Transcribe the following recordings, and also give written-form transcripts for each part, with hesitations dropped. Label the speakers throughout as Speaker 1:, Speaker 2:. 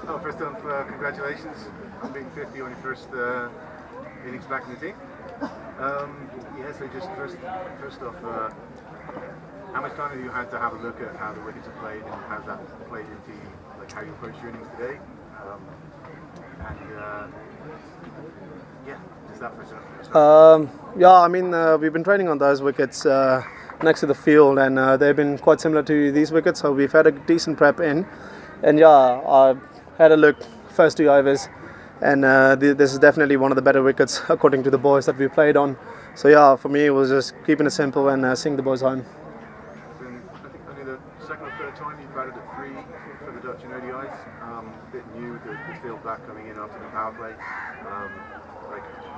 Speaker 1: Oh, first off, congratulations on being 50 on your first innings back in the team. So just first off, how much time have you had to have a look at how the wickets are played and how that played into like how you approach your innings today? Just that first off.
Speaker 2: We've been training on those wickets next to the field, and they've been quite similar to these wickets. So we've had a decent prep in, and I had a look first 2 overs, and this is definitely one of the better wickets according to the boys that we played on. So for me it was just keeping it simple and seeing the boys home.
Speaker 1: I think only the second or third time you batted at 3 for the Dutch in ODIs. A bit new, the field back coming in after the power play.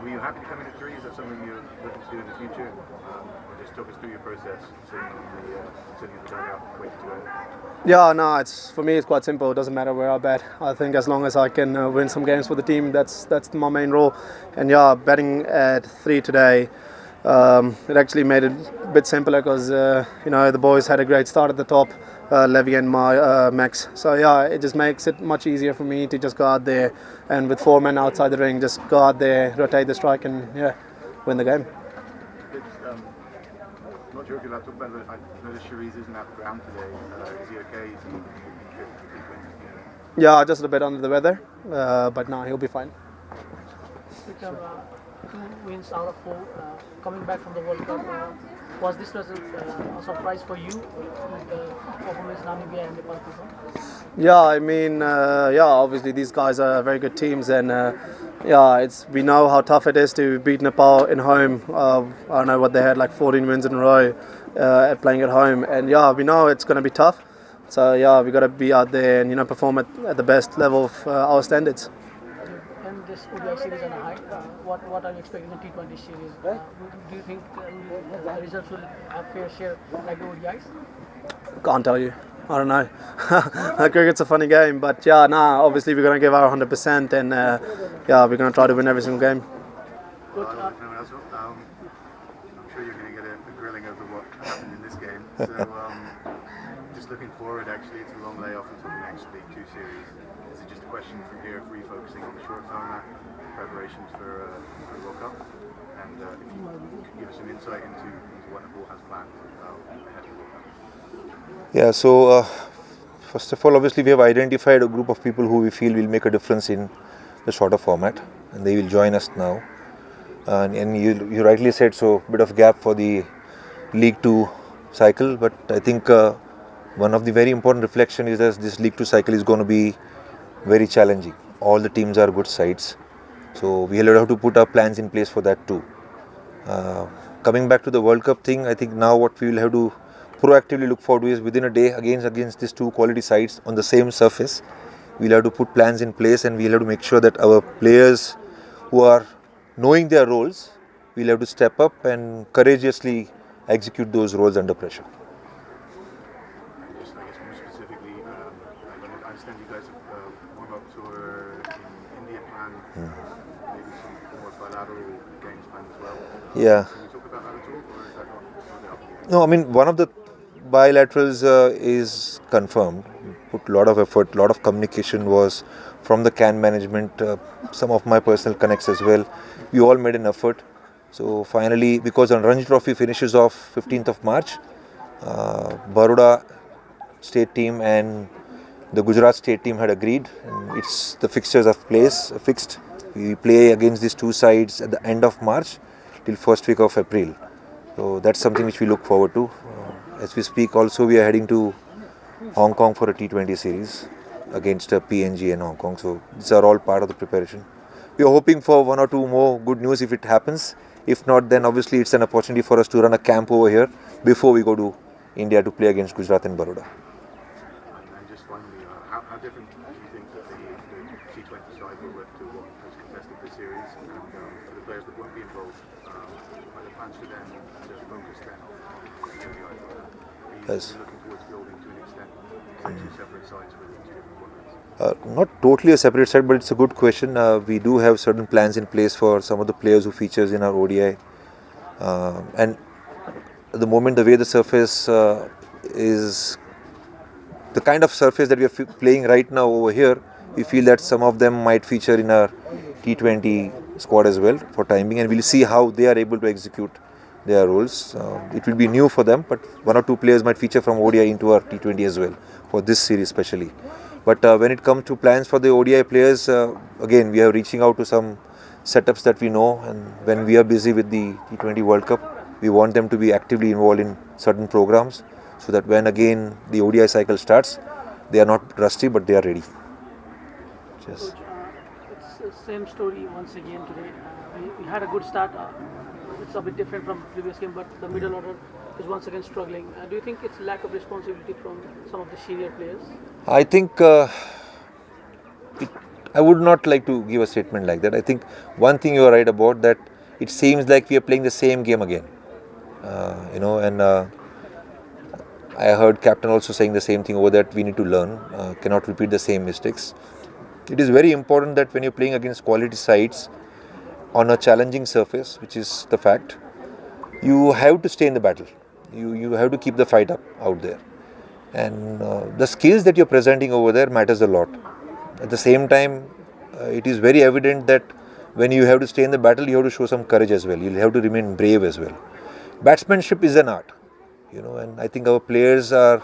Speaker 1: Were you happy to come in at 3? Is that something you're looking to do in the future? Just talk us through your process sitting in the dugout waiting to go.
Speaker 2: For me it's quite simple. It doesn't matter where I bat. I think as long as I can win some games for the team, that's my main role. And batting at 3 today, it actually made it a bit simpler because the boys had a great start at the top, Levy and Max. So it just makes it much easier for me to just go out there and with 4 men outside the ring, just go out there, rotate the strike, and win the game.
Speaker 1: I'm not sure if you're allowed to talk about it, but I noticed Sharice isn't at the ground today. Is he okay? Is he
Speaker 2: Just a bit under the weather, but no, he'll be fine.
Speaker 3: Two wins out of 4, coming back from the World Cup. Was this result a surprise for you with the performance Namibia and Nepal?
Speaker 2: Obviously these guys are very good teams, and we know how tough it is to beat Nepal in home. I don't know what they had, like 14 wins in a row at playing at home, and we know it's going to be tough. So we got to be out there and perform at the best level of our standards.
Speaker 3: And this ODI series on a high, what are you expecting in the T20 series? Do you think the results will have fair share like the ODIs?
Speaker 2: Can't tell you. I don't know. Cricket's a funny game, but obviously we're going to give our 100%, and we're going to try to win every single game.
Speaker 1: Good. I'm sure you're going to get a grilling over what happened in this game. So, just looking forward, actually, it's a long layoff until the next League 2 series. Is it just a question from here of refocusing on the short format preparations for the World Cup? And if you could give us some insight into what Nepal has planned ahead of the World Cup.
Speaker 4: So first of all, obviously we have identified a group of people who we feel will make a difference in the shorter format, and they will join us now. And you rightly said, so a bit of gap for the League 2 cycle, but I think one of the very important reflection is that this League 2 cycle is going to be very challenging. All the teams are good sides, so we will have to put our plans in place for that too. Coming back to the World Cup thing, I think now what we will have to proactively look forward to is within a day against these 2 quality sides on the same surface, we'll have to put plans in place, and we'll have to make sure that our players who are knowing their roles, we'll have to step up and courageously execute those roles under pressure.
Speaker 1: Just, more specifically, I understand you guys have warm-up tour in India planned, maybe some more bilateral games planned as well. Can you talk about that at all, or is that not up yet?
Speaker 4: No, I mean, one of the bilaterals is confirmed. We put a lot of effort, a lot of communication was from the CAN management, some of my personal connects as well. We all made an effort. So finally, because the Ranji Trophy finishes off 15th of March, Baroda state team and the Gujarat state team had agreed, and the fixtures are fixed. We play against these 2 sides at the end of March till first week of April. So that's something which we look forward to. As we speak, also we are heading to Hong Kong for a T20 series against PNG and Hong Kong. So these are all part of the preparation. We are hoping for 1 or 2 more good news if it happens. If not, then obviously it's an opportunity for us to run a camp over here before we go to India to play against Gujarat and Baroda.
Speaker 1: And just finally, how different do you think that the T20 side will look to what has contested the series? And for the players that won't be involved, are the plans for them to focus then on the ODI format? Are you looking towards building to an extent 2 separate sides with 2 different formats?
Speaker 4: Not totally a separate side, but it's a good question. We do have certain plans in place for some of the players who features in our ODI. And at the moment, the way the surface is, the kind of surface that we are playing right now over here We feel that some of them might feature in our T20 squad as well for time being, and we'll see how they are able to execute their roles. It will be new for them, but one or two players might feature from ODI into our T20 as well for this series especially. But when it comes to plans for the ODI players, again we are reaching out to some setups that we know, and when we are busy with the T20 World Cup, we want them to be actively involved in certain programs so that when again the ODI cycle starts, they are not rusty but they are ready. Yes.
Speaker 3: Coach, it's the same story once again today. We had a good start. It's a bit different from previous game, but the middle order is once again struggling. Do you think it's lack of responsibility from some of the senior players?
Speaker 4: I think I would not like to give a statement like that. I think one thing you are right about, that it seems like we are playing the same game again. And I heard captain also saying the same thing over, that we need to learn, cannot repeat the same mistakes. It is very important that when you're playing against quality sides on a challenging surface, which is the fact, you have to stay in the battle. You have to keep the fight up out there. And the skills that you're presenting over there matters a lot. At the same time, it is very evident that when you have to stay in the battle, you have to show some courage as well. You'll have to remain brave as well. Batsmanship is an art, and I think our players are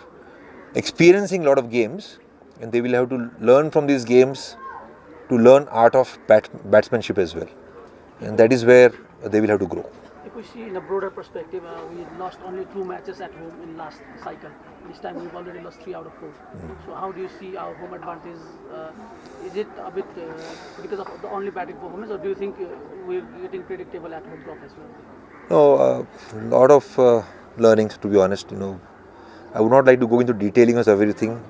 Speaker 4: experiencing a lot of games, and they will have to learn from these games to learn art of batsmanship as well. And that is where they will have to grow.
Speaker 3: If we see in a broader perspective, we lost only 2 matches at home in last cycle. This time we've already lost 3 out of 4. So how do you see our home advantage? Is it a bit because of the only batting performance, or do you think we're getting predictable at home crop as well?
Speaker 4: No, a lot of learnings, to be honest. I would not like to go into detailing of everything.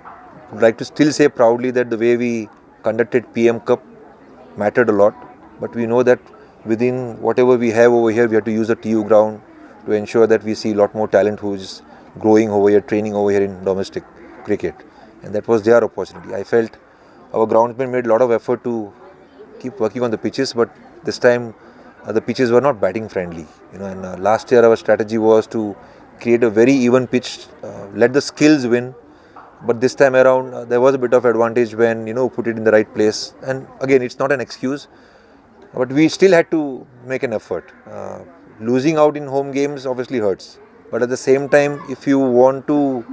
Speaker 4: I would like to still say proudly that the way we conducted PM Cup mattered a lot. But we know that within whatever we have over here, we have to use the TU ground to ensure that we see a lot more talent who is growing over here, training over here in domestic cricket. And that was their opportunity. I felt our groundsmen made a lot of effort to keep working on the pitches, but this time the pitches were not batting friendly. And last year our strategy was to create a very even pitch, let the skills win. But this time around there was a bit of advantage when put it in the right place. And again, it's not an excuse, but we still had to make an effort. Losing out in home games obviously hurts, but at the same time, if you want to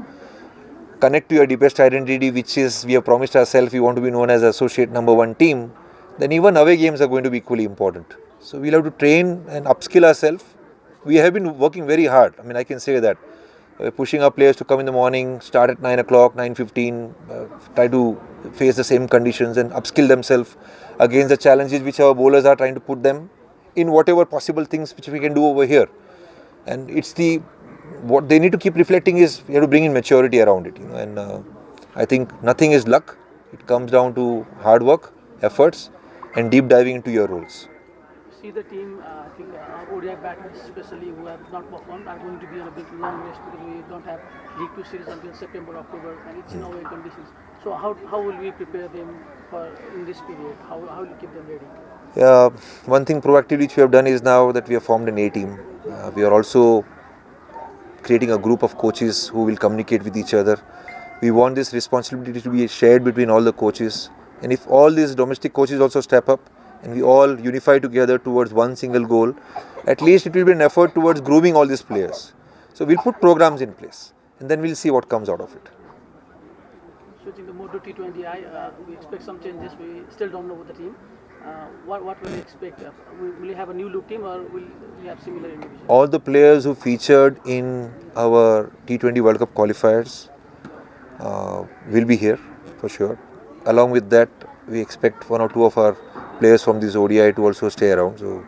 Speaker 4: connect to your deepest identity, which is we have promised ourselves we want to be known as associate number 1 team, then even away games are going to be equally important. So we'll have to train and upskill ourselves. We have been working very hard. I can say that. We're pushing our players to come in the morning, start at 9 o'clock, 9:15, try to face the same conditions and upskill themselves against the challenges which our bowlers are trying to put them in, whatever possible things which we can do over here. And what they need to keep reflecting is we have to bring in maturity around it. And I think nothing is luck. It comes down to hard work, efforts, and deep diving into your roles.
Speaker 3: See the team, I think our ODI batters especially who have not performed are going to be on a bit long rest because we don't have League 2 series until September, October, and it's in away conditions. So how will we prepare them in this period? How will you keep them ready?
Speaker 4: One thing proactively which we have done is now that we have formed an A team. We are also creating a group of coaches who will communicate with each other. We want this responsibility to be shared between all the coaches. And if all these domestic coaches also step up and we all unify together towards one single goal, at least it will be an effort towards grooming all these players. So we'll put programs in place and then we'll see what comes out of it.
Speaker 3: Switching the mode to T20I, we expect some changes. We still don't know the team. What will you expect? Will you have a new look team or will you have similar individuals?
Speaker 4: All the players who featured in our T20 World Cup qualifiers will be here for sure. Along with that, we expect 1 or 2 of our players from this ODI to also stay around. So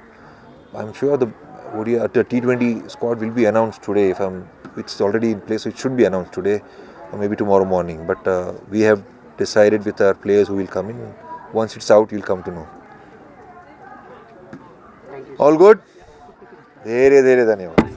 Speaker 4: I'm sure the T20 squad will be announced today. It's already in place, so it should be announced today or maybe tomorrow morning. But we have decided with our players who will come in. Once it's out, you'll come to know. All good? Dhere dhere dhanyawad.